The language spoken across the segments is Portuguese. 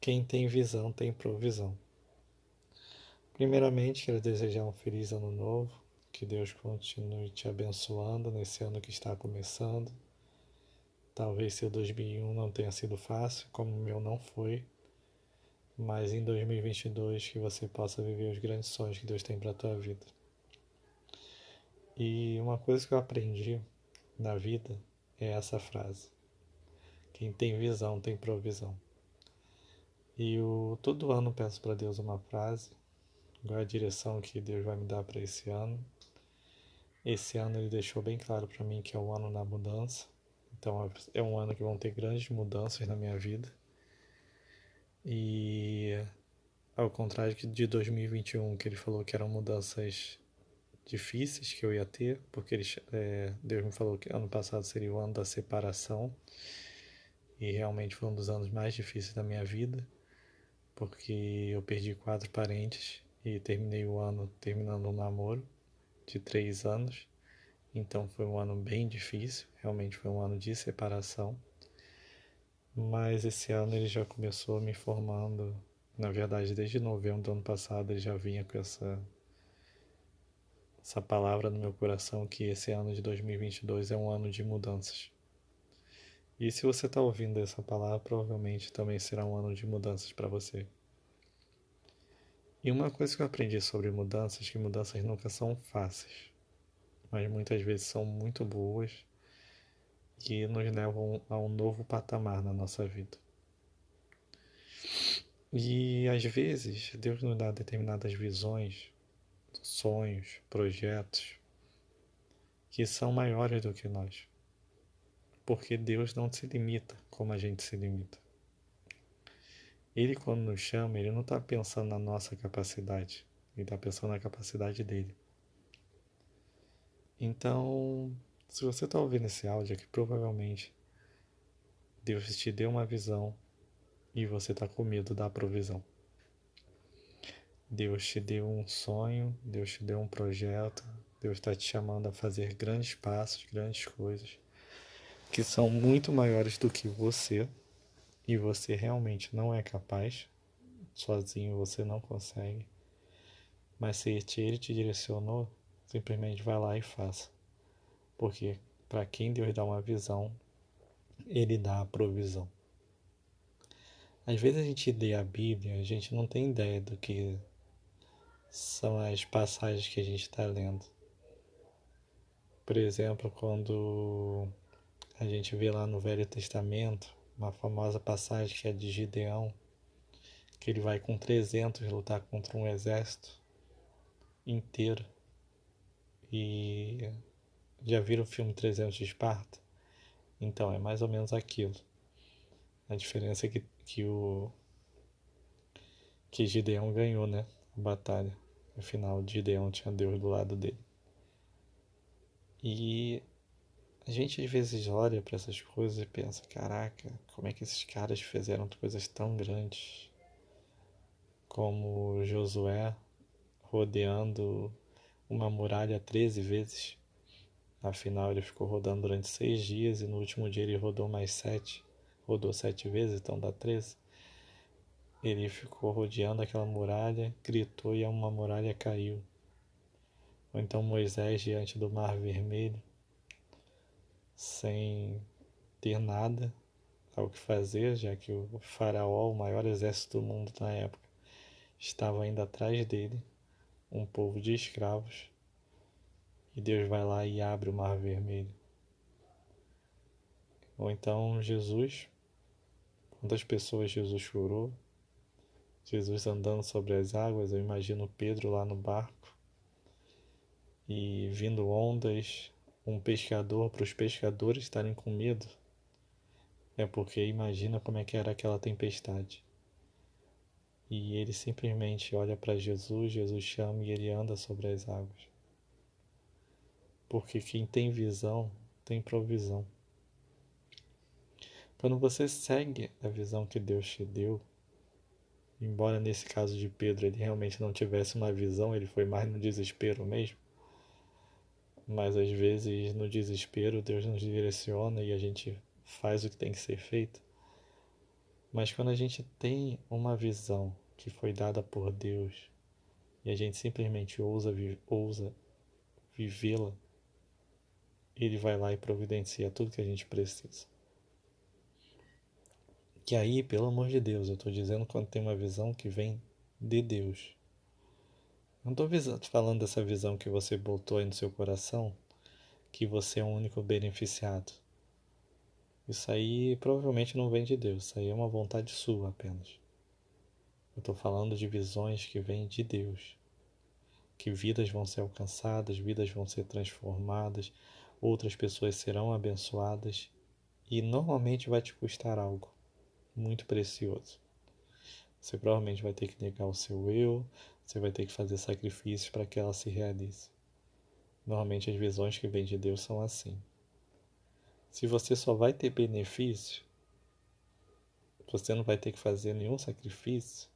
Quem tem visão tem provisão. Primeiramente, quero desejar um feliz ano novo, que Deus continue te abençoando nesse ano que está começando. Talvez seu 2001 não tenha sido fácil, como o meu não foi, mas em 2022 que você possa viver os grandes sonhos que Deus tem para a tua vida. E uma coisa que eu aprendi na vida é essa frase: quem tem visão tem provisão. E todo ano peço para Deus uma frase, qual é a direção que Deus vai me dar para esse ano. Esse ano ele deixou bem claro para mim que é um ano na mudança. Então é um ano que vão ter grandes mudanças na minha vida. E ao contrário de 2021, que ele falou que eram mudanças difíceis que eu ia ter, porque Deus me falou que ano passado seria o ano da separação. E realmente foi um dos anos mais difíceis da minha vida, porque eu perdi 4 parentes e terminei o ano terminando um namoro de 3 anos. Então foi um ano bem difícil, realmente foi um ano de separação. Mas esse ano ele já começou me formando, na verdade desde novembro do ano passado ele já vinha com essa palavra no meu coração que esse ano de 2022 é um ano de mudanças. E se você está ouvindo essa palavra, provavelmente também será um ano de mudanças para você. E uma coisa que eu aprendi sobre mudanças, que mudanças nunca são fáceis, mas muitas vezes são muito boas e nos levam a um novo patamar na nossa vida. E às vezes Deus nos dá determinadas visões, sonhos, projetos que são maiores do que nós. Porque Deus não se limita como a gente se limita. Ele, quando nos chama, ele não está pensando na nossa capacidade, ele está pensando na capacidade dele. Então, se você está ouvindo esse áudio aqui, provavelmente Deus te deu uma visão e você está com medo da provisão. Deus te deu um sonho, Deus te deu um projeto, Deus está te chamando a fazer grandes passos, grandes coisas, que são muito maiores do que você, e você realmente não é capaz, sozinho você não consegue, mas se ele te direcionou, simplesmente vai lá e faça, porque para quem Deus dá uma visão, ele dá a provisão. Às vezes a gente lê a Bíblia, a gente não tem ideia do que são as passagens que a gente está lendo. Por exemplo, quando a gente vê lá no Velho Testamento uma famosa passagem que é de Gideão, que ele vai com 300 lutar contra um exército inteiro. E já viram o filme 300 de Esparta? Então é mais ou menos aquilo. A diferença é que Gideão ganhou, né, a batalha. Afinal, Gideão tinha Deus do lado dele. E a gente às vezes olha para essas coisas e pensa, caraca, como é que esses caras fizeram coisas tão grandes? Como Josué rodeando uma muralha 13 vezes. Afinal, ele ficou rodando durante 6 dias e no último dia ele rodou mais 7. Rodou 7 vezes, então dá 13. Ele ficou rodeando aquela muralha, gritou e uma muralha caiu. Ou então Moisés diante do Mar Vermelho, sem ter nada ao que fazer, já que o faraó, o maior exército do mundo na época, estava ainda atrás dele, um povo de escravos, e Deus vai lá e abre o Mar Vermelho. Ou então Jesus, quantas pessoas Jesus curou, Jesus andando sobre as águas, eu imagino Pedro lá no barco, e vindo ondas, um pescador, para os pescadores estarem com medo, é porque imagina como é que era aquela tempestade. E ele simplesmente olha para Jesus, Jesus chama e ele anda sobre as águas. Porque quem tem visão tem provisão. Quando você segue a visão que Deus te deu, embora nesse caso de Pedro ele realmente não tivesse uma visão, ele foi mais no desespero mesmo, mas às vezes no desespero Deus nos direciona e a gente faz o que tem que ser feito. Mas quando a gente tem uma visão que foi dada por Deus e a gente simplesmente ousa vivê-la, Ele vai lá e providencia tudo que a gente precisa. Que aí, pelo amor de Deus, eu estou dizendo quando tem uma visão que vem de Deus. Não estou falando dessa visão que você botou aí no seu coração, que você é o único beneficiado. Isso aí provavelmente não vem de Deus, isso aí é uma vontade sua apenas. Eu estou falando de visões que vêm de Deus, que vidas vão ser alcançadas, vidas vão ser transformadas, outras pessoas serão abençoadas e normalmente vai te custar algo muito precioso. Você provavelmente vai ter que negar o seu eu, você vai ter que fazer sacrifícios para que ela se realize. Normalmente as visões que vêm de Deus são assim. Se você só vai ter benefício, você não vai ter que fazer nenhum sacrifício.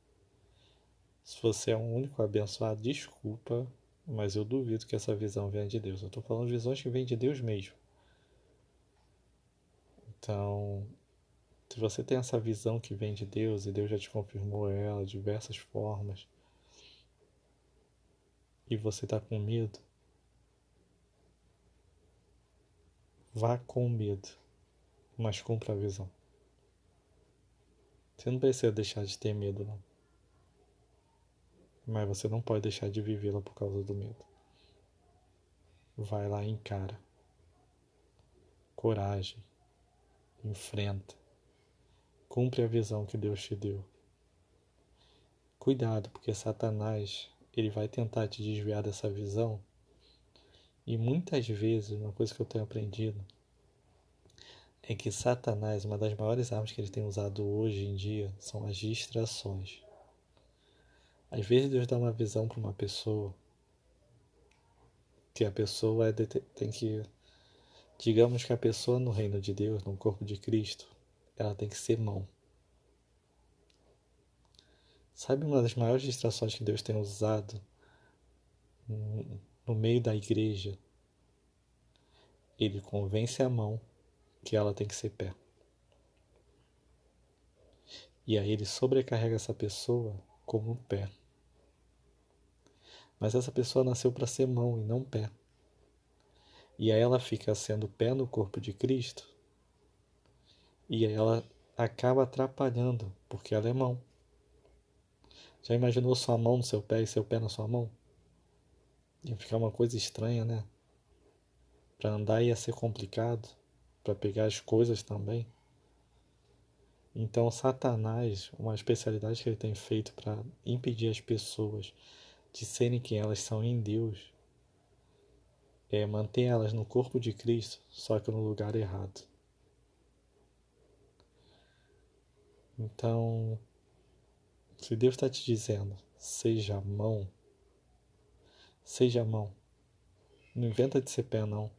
Se você é um único abençoado, desculpa, mas eu duvido que essa visão venha de Deus. Eu estou falando de visões que vêm de Deus mesmo. Então, se você tem essa visão que vem de Deus e Deus já te confirmou ela de diversas formas, e você está com medo, vá com medo, mas cumpra a visão. Você não precisa deixar de ter medo, não. Mas você não pode deixar de vivê-la por causa do medo. Vai lá e encara. Coragem. Enfrenta. Cumpre a visão que Deus te deu. Cuidado, porque Satanás, ele vai tentar te desviar dessa visão. E muitas vezes, uma coisa que eu tenho aprendido é que Satanás, uma das maiores armas que ele tem usado hoje em dia, são as distrações. Às vezes Deus dá uma visão para uma pessoa que a pessoa tem que... Digamos que a pessoa no reino de Deus, no corpo de Cristo, ela tem que ser mão. Sabe uma das maiores distrações que Deus tem usado no meio da igreja? Ele convence a mão que ela tem que ser pé. E aí ele sobrecarrega essa pessoa como pé. Mas essa pessoa nasceu para ser mão e não pé. E aí ela fica sendo pé no corpo de Cristo. E aí ela acaba atrapalhando, porque ela é mão. Já imaginou sua mão no seu pé e seu pé na sua mão? Ia ficar uma coisa estranha, né? Para andar ia ser complicado, para pegar as coisas também. Então, Satanás, uma especialidade que ele tem feito para impedir as pessoas de serem quem elas são em Deus, é manter elas no corpo de Cristo, só que no lugar errado. Então, se Deus está te dizendo, seja mão, seja mão. Não inventa de ser pé, não.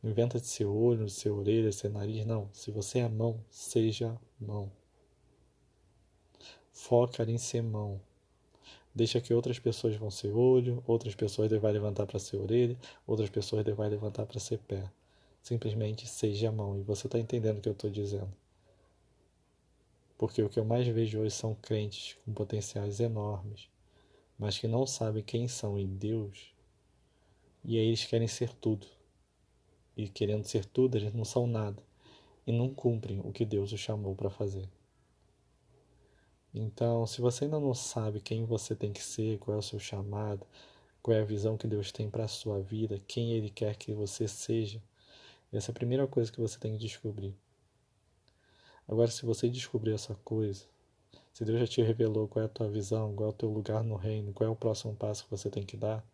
Não inventa de ser olho, de ser orelha, de ser nariz, não. Se você é mão, seja mão. Foca em ser mão. Deixa que outras pessoas vão ser olho, outras pessoas vai levantar para ser orelha, outras pessoas vai levantar para ser pé. Simplesmente seja mão. E você está entendendo o que eu estou dizendo. Porque o que eu mais vejo hoje são crentes com potenciais enormes, mas que não sabem quem são em Deus, e aí eles querem ser tudo. E querendo ser tudo, eles não são nada. E não cumprem o que Deus os chamou para fazer. Então, se você ainda não sabe quem você tem que ser, qual é o seu chamado, qual é a visão que Deus tem para a sua vida, quem Ele quer que você seja, essa é a primeira coisa que você tem que descobrir. Agora, se você descobrir essa coisa, se Deus já te revelou qual é a tua visão, qual é o teu lugar no reino, qual é o próximo passo que você tem que dar,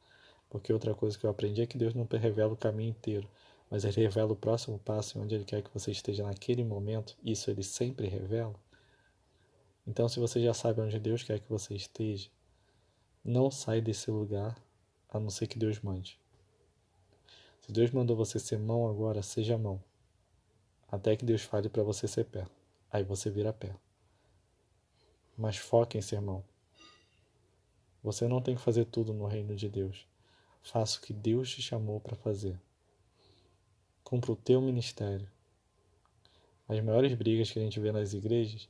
porque outra coisa que eu aprendi é que Deus não revela o caminho inteiro, mas Ele revela o próximo passo e onde Ele quer que você esteja naquele momento, isso Ele sempre revela. Então, se você já sabe onde Deus quer que você esteja, não sai desse lugar, a não ser que Deus mande. Se Deus mandou você ser mão agora, seja mão. Até que Deus fale para você ser pé. Aí você vira pé. Mas foque em ser mão. Você não tem que fazer tudo no reino de Deus. Faça o que Deus te chamou para fazer. Cumpra o teu ministério. As maiores brigas que a gente vê nas igrejas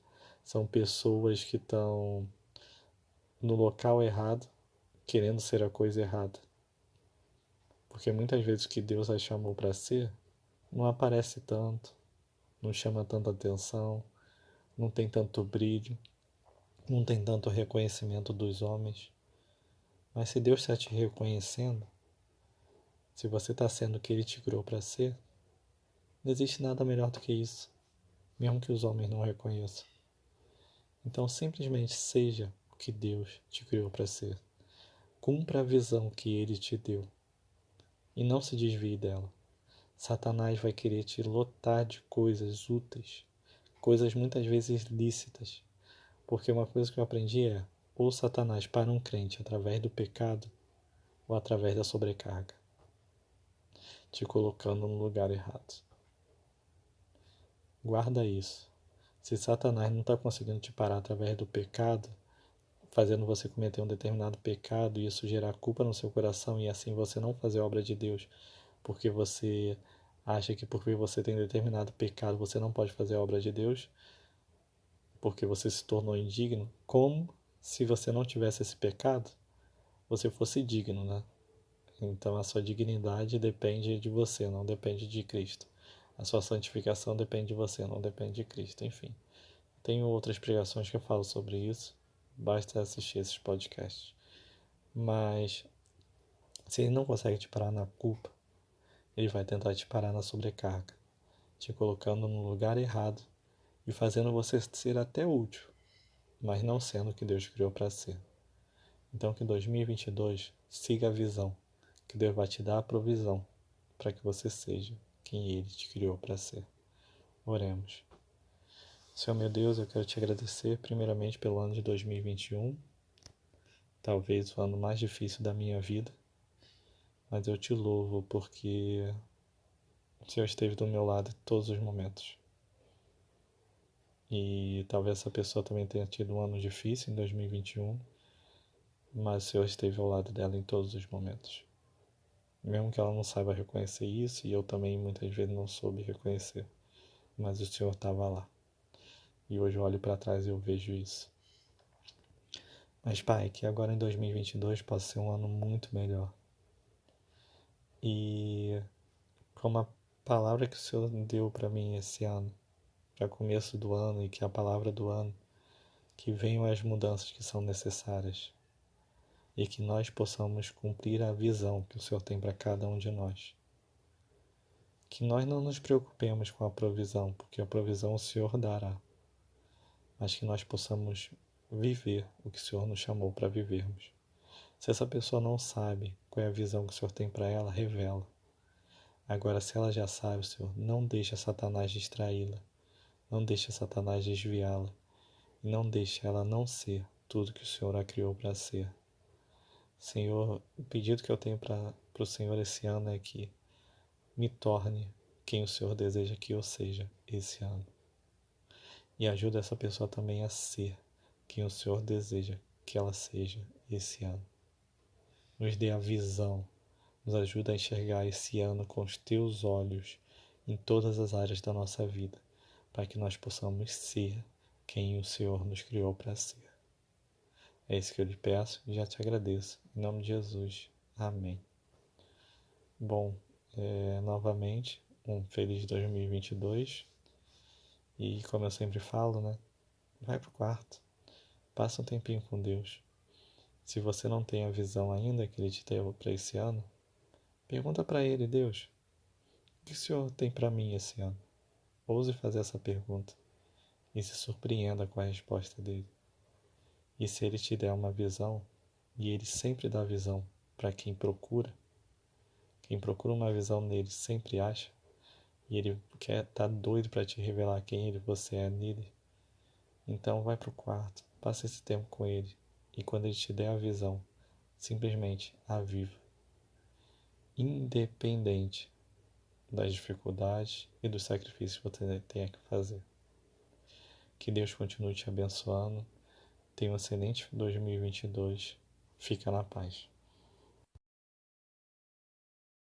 São pessoas que estão no local errado, querendo ser a coisa errada. Porque muitas vezes o que Deus a chamou para ser não aparece tanto, não chama tanta atenção, não tem tanto brilho, não tem tanto reconhecimento dos homens. Mas se Deus está te reconhecendo, se você está sendo o que Ele te criou para ser, não existe nada melhor do que isso, mesmo que os homens não reconheçam. Então simplesmente seja o que Deus te criou para ser. Cumpra a visão que Ele te deu e não se desvie dela. Satanás vai querer te lotar de coisas úteis, coisas muitas vezes lícitas, porque uma coisa que eu aprendi é: ou Satanás para um crente através do pecado ou através da sobrecarga, te colocando no lugar errado. Guarda isso. Se Satanás não está conseguindo te parar através do pecado, fazendo você cometer um determinado pecado e isso gerar culpa no seu coração e assim você não fazer a obra de Deus, porque você acha que porque você tem determinado pecado você não pode fazer a obra de Deus, porque você se tornou indigno, como se você não tivesse esse pecado, você fosse digno, né? Então a sua dignidade depende de você, não depende de Cristo. A sua santificação depende de você, não depende de Cristo. Enfim, tenho outras pregações que eu falo sobre isso. Basta assistir esses podcasts. Mas se ele não consegue te parar na culpa, ele vai tentar te parar na sobrecarga, te colocando no lugar errado e fazendo você ser até útil, mas não sendo o que Deus criou para ser. Então que 2022 siga a visão, que Deus vai te dar a provisão para que você seja quem Ele te criou para ser. Oremos. Senhor meu Deus, eu quero te agradecer primeiramente pelo ano de 2021, talvez o ano mais difícil da minha vida, mas eu te louvo porque o Senhor esteve do meu lado em todos os momentos. E talvez essa pessoa também tenha tido um ano difícil em 2021, mas o Senhor esteve ao lado dela em todos os momentos. Mesmo que ela não saiba reconhecer isso, e eu também muitas vezes não soube reconhecer, mas o Senhor estava lá. E hoje eu olho para trás e eu vejo isso. Mas Pai, que agora em 2022 possa ser um ano muito melhor. E como a palavra que o Senhor deu para mim esse ano, para começo do ano, e que é a palavra do ano, que venham as mudanças que são necessárias e que nós possamos cumprir a visão que o Senhor tem para cada um de nós. Que nós não nos preocupemos com a provisão, porque a provisão o Senhor dará, mas que nós possamos viver o que o Senhor nos chamou para vivermos. Se essa pessoa não sabe qual é a visão que o Senhor tem para ela, revela. Agora, se ela já sabe, Senhor, não deixa Satanás distraí-la, não deixa Satanás desviá-la, e não deixa ela não ser tudo que o Senhor a criou para ser. Senhor, o pedido que eu tenho para o Senhor esse ano é que me torne quem o Senhor deseja que eu seja esse ano. E ajuda essa pessoa também a ser quem o Senhor deseja que ela seja esse ano. Nos dê a visão, nos ajuda a enxergar esse ano com os teus olhos em todas as áreas da nossa vida, para que nós possamos ser quem o Senhor nos criou para ser. É isso que eu lhe peço e já te agradeço. Em nome de Jesus. Amém. Bom, novamente, um feliz 2022. E como eu sempre falo, né? Vai pro quarto. Passa um tempinho com Deus. Se você não tem a visão ainda que Ele te deu para esse ano, pergunta para Ele: Deus, o que o Senhor tem para mim esse ano? Ouse fazer essa pergunta e se surpreenda com a resposta dele. E se Ele te der uma visão, e Ele sempre dá visão para quem procura uma visão nele sempre acha, e Ele tá doido para te revelar quem você é nele, então vai pro quarto, passa esse tempo com Ele, e quando Ele te der a visão, simplesmente a viva, independente das dificuldades e dos sacrifícios que você tenha que fazer. Que Deus continue te abençoando. Tenha um excelente 2022. Fica na paz.